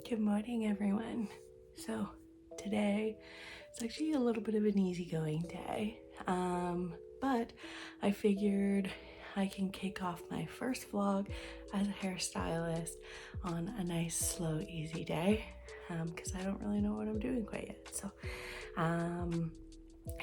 Good morning, everyone. So today it's actually a little bit of an easygoing day, but I figured I can kick off my first vlog as a hairstylist on a nice, slow, easy day, because I don't really know what I'm doing quite yet. So I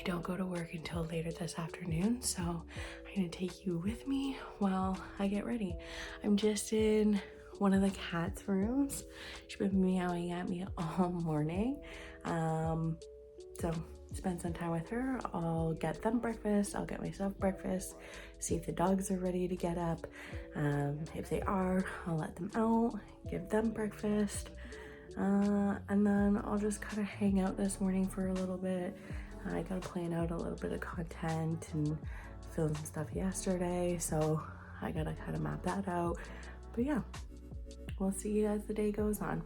don't go to work until later this afternoon, so I'm gonna take you with me while I get ready. I'm just in one of the cat's rooms. She's been meowing at me all morning. So spend some time with her. I'll get them breakfast. I'll get myself breakfast. See if the dogs are ready to get up. If they are, I'll let them out, give them breakfast. And then I'll just kind of hang out this morning for a little bit. I gotta plan out a little bit of content and film some stuff yesterday, so I gotta kind of map that out. But yeah, we'll see as the day goes on.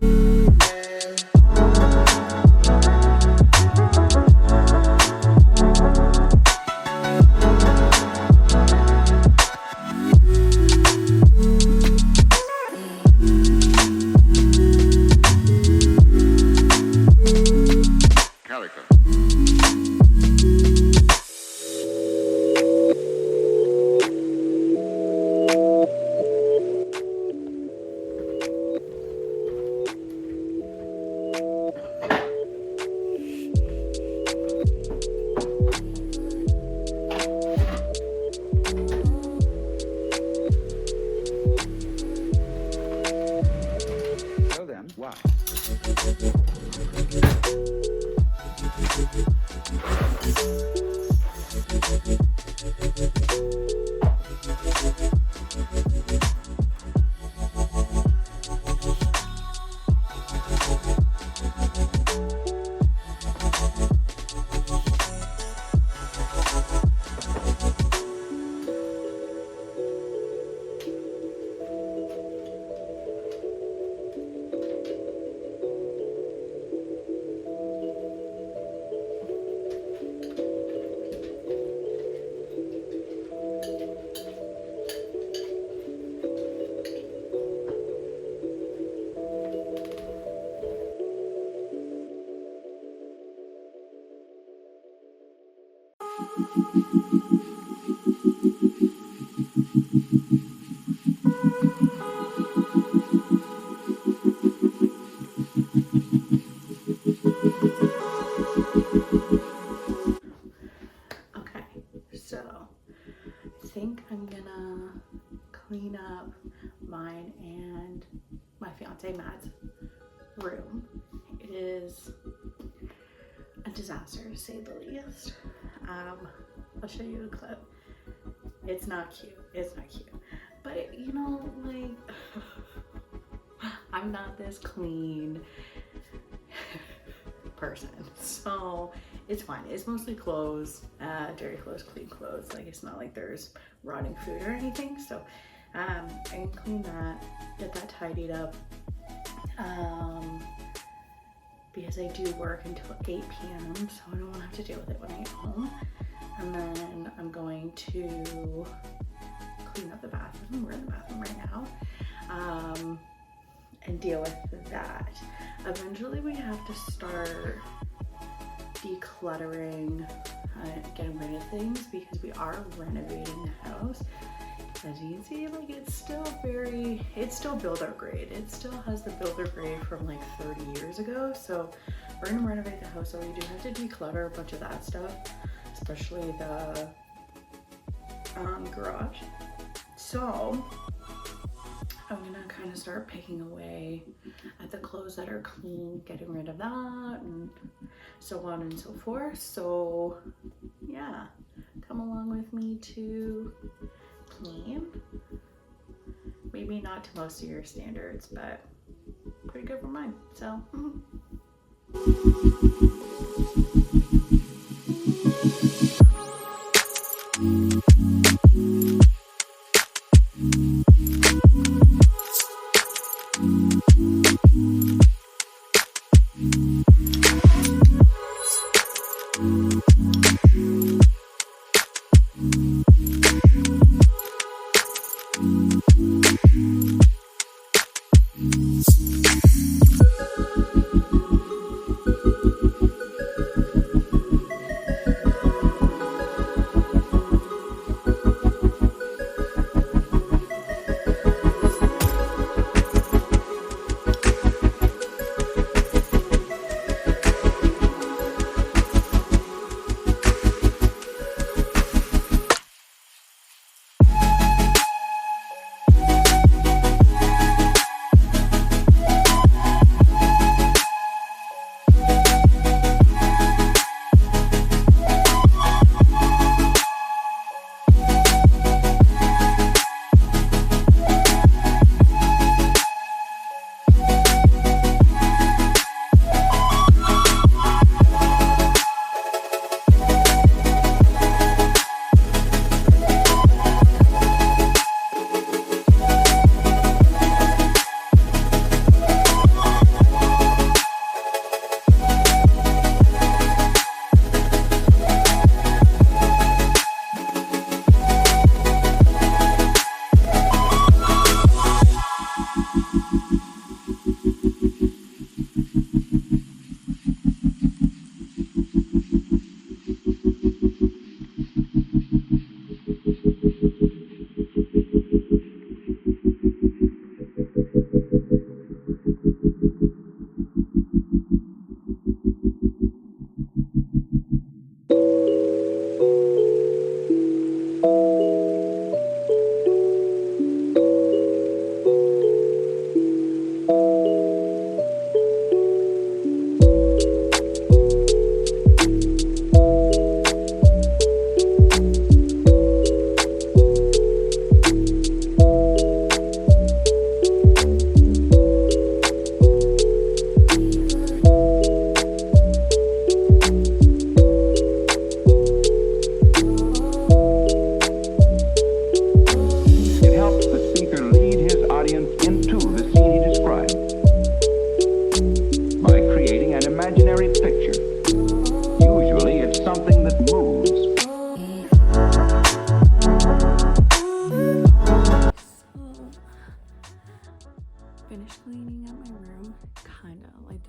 Why? Okay, so I think I'm gonna clean up mine and my fiance Matt's room. It is a disaster, to say the least. I'll show you a clip. It's not cute. It's not cute. But you know, like, I'm not this clean person, so it's fine. It's mostly clothes, dirty clothes, clean clothes. Like, it's not like there's rotting food or anything. So I can clean that, get that tidied up. Because I do work until 8 p.m. so I don't want to have to deal with it when I get home. And then I'm going to clean up the bathroom. We're in the bathroom right now. And deal with that. Eventually we have to start decluttering, getting rid of things, because we are renovating the house. As you can see, like, it's still builder grade. It still has the builder grade from like 30 years ago. So we're gonna renovate the house, so we do have to declutter a bunch of that stuff, especially the garage. So I'm gonna kind of start picking away at the clothes that are clean, getting rid of that, and so on and so forth. So yeah, come along with me to clean. Maybe not to most of your standards, but pretty good for mine. So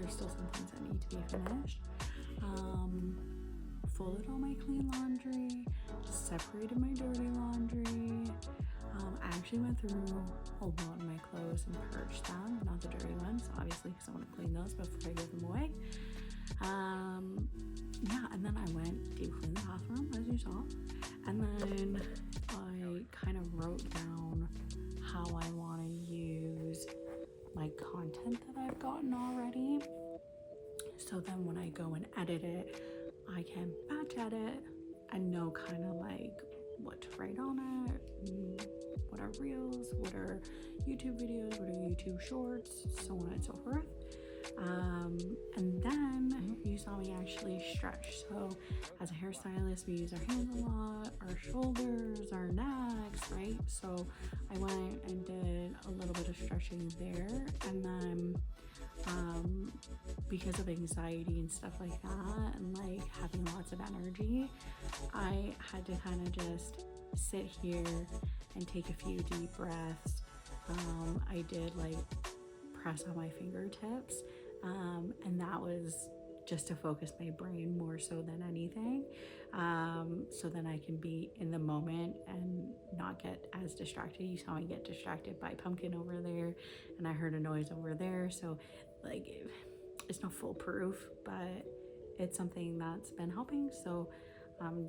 there's still some things that need to be finished. Folded all my clean laundry, separated my dirty laundry. I actually went through a lot of my clothes and purged them, not the dirty ones, obviously, because I want to clean those before I give them away. Yeah, and then I went deep clean the bathroom, as you saw, and then I kind of wrote down how I want to use my content that I've gotten already. So then when I go and edit it, I can batch edit and know kind of like what to write on it, what are reels, what are YouTube videos, what are YouTube shorts, so on and so forth. And then you saw me actually stretch. So as a hairstylist, we use our hands a lot, our shoulders, our necks, right? So I went and did a little bit of stretching there, and then because of anxiety and stuff like that, and like having lots of energy, I had to kind of just sit here and take a few deep breaths. I did like press on my fingertips, and that was just to focus my brain more so than anything, so then I can be in the moment and not get as distracted. You saw me get distracted by Pumpkin over there, and I heard a noise over there, so like it's not foolproof, but it's something that's been helping. So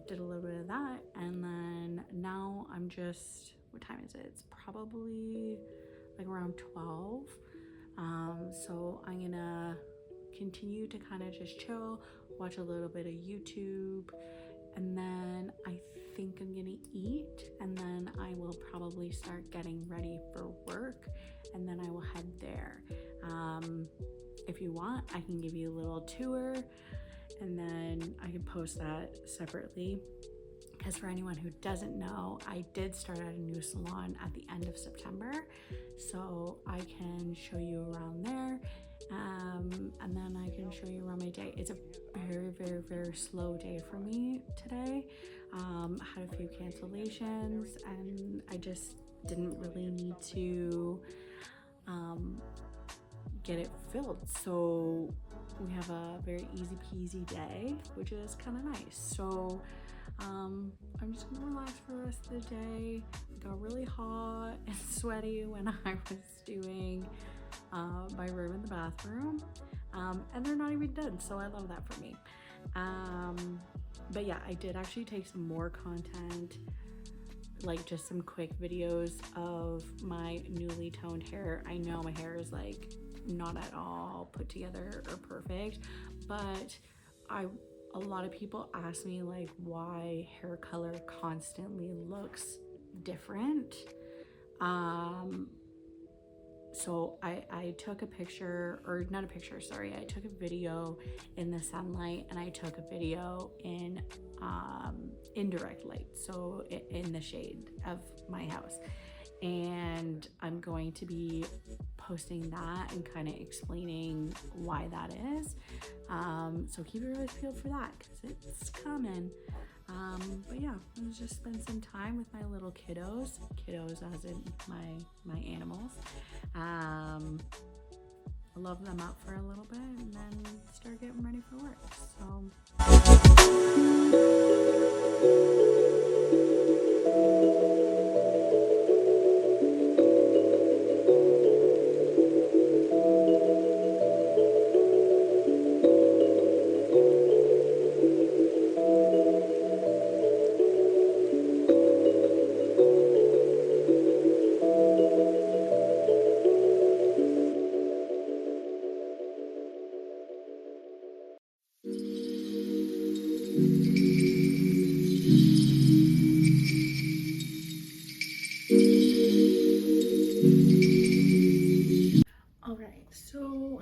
did a little bit of that, and then now I'm just, what time is it? It's probably like around 12. So I'm gonna continue to kind of just chill, watch a little bit of YouTube, and then I think I'm gonna eat, and then I will probably start getting ready for work, and then I will head there. If you want, I can give you a little tour, and then I can post that separately. Because for anyone who doesn't know, I did start at a new salon at the end of September, so I can show you around there, and then I can show you around my day. It's a very, very, very slow day for me today. Had a few cancellations, and I just didn't really need to get it filled, so we have a very easy peasy day, which is kind of nice. So I'm just gonna relax for the rest of the day. It got really hot and sweaty when I was doing my room in the bathroom, and they're not even done, so I love that for me. But yeah, I did actually take some more content, like just some quick videos of my newly toned hair. I know my hair is like not at all put together or perfect, but a lot of people ask me like why hair color constantly looks different. So I took a picture, or not a picture, sorry, I took a video in the sunlight, and I took a video in indirect light, so in the shade of my house, and I'm going to be posting that and kind of explaining why that is. So keep your eyes peeled for that, because it's coming. But yeah, let's just spend some time with my little kiddos as in my animals. I'll love them up for a little bit and then start getting ready for work. So alright, so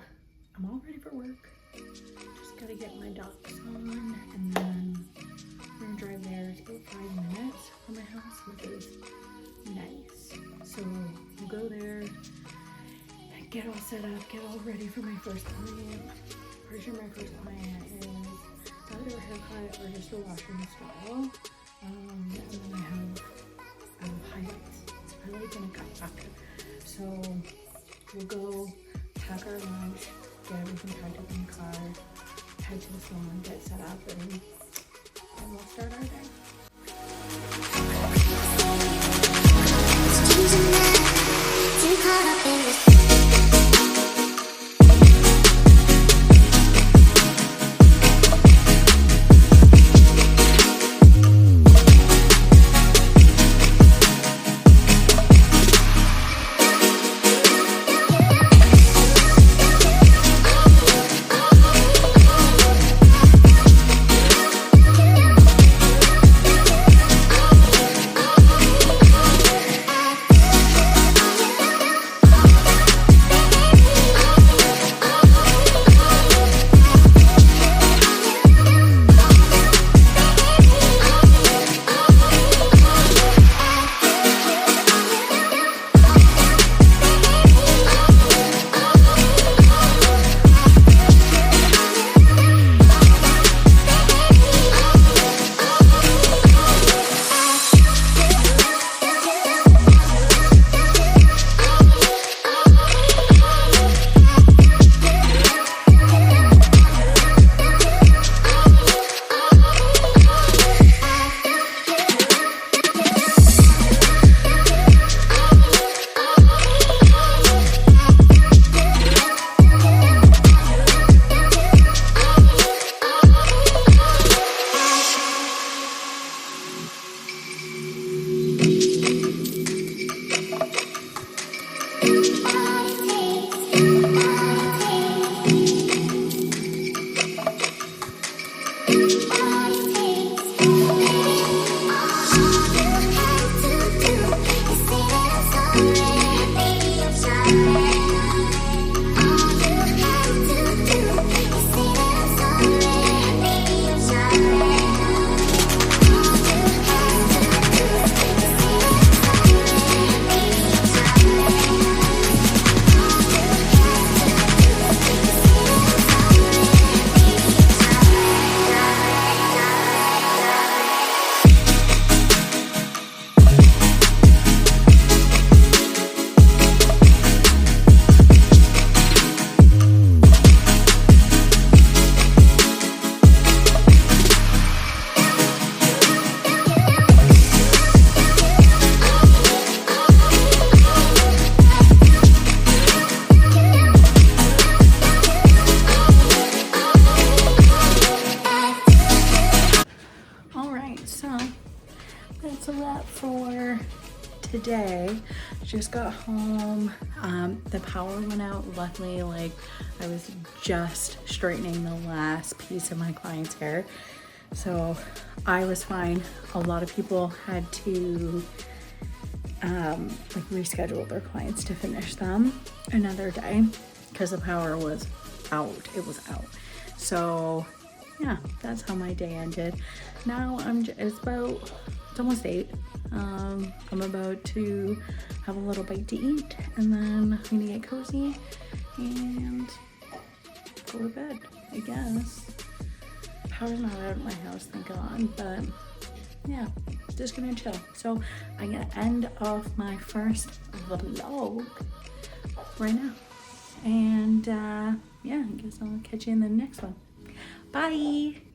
I'm all ready for work. Just gotta get my ducks on, and then we're gonna drive there. It's about 5 minutes from my house, which is nice. So we'll go there, get all set up, get all ready for my first client. Pretty sure my first client is either a haircut or just a wash and style. And then I have highlights and a cut after. So we'll go pack our lunch, get everything packed up in the car, head to the salon, get set up, and then we'll start our day. That's a wrap for today. Just got home. The power went out. Luckily, like, I was just straightening the last piece of my client's hair, so I was fine. A lot of people had to like reschedule their clients to finish them another day because the power was out. It was out. So yeah, that's how my day ended. Now it's almost 8. I'm about to have a little bite to eat, and then I'm gonna get cozy and go to bed, I guess. Power's not out at my house, thank God, but yeah, just gonna chill. So I'm gonna end off my first vlog right now, and yeah, I guess I'll catch you in the next one. Bye.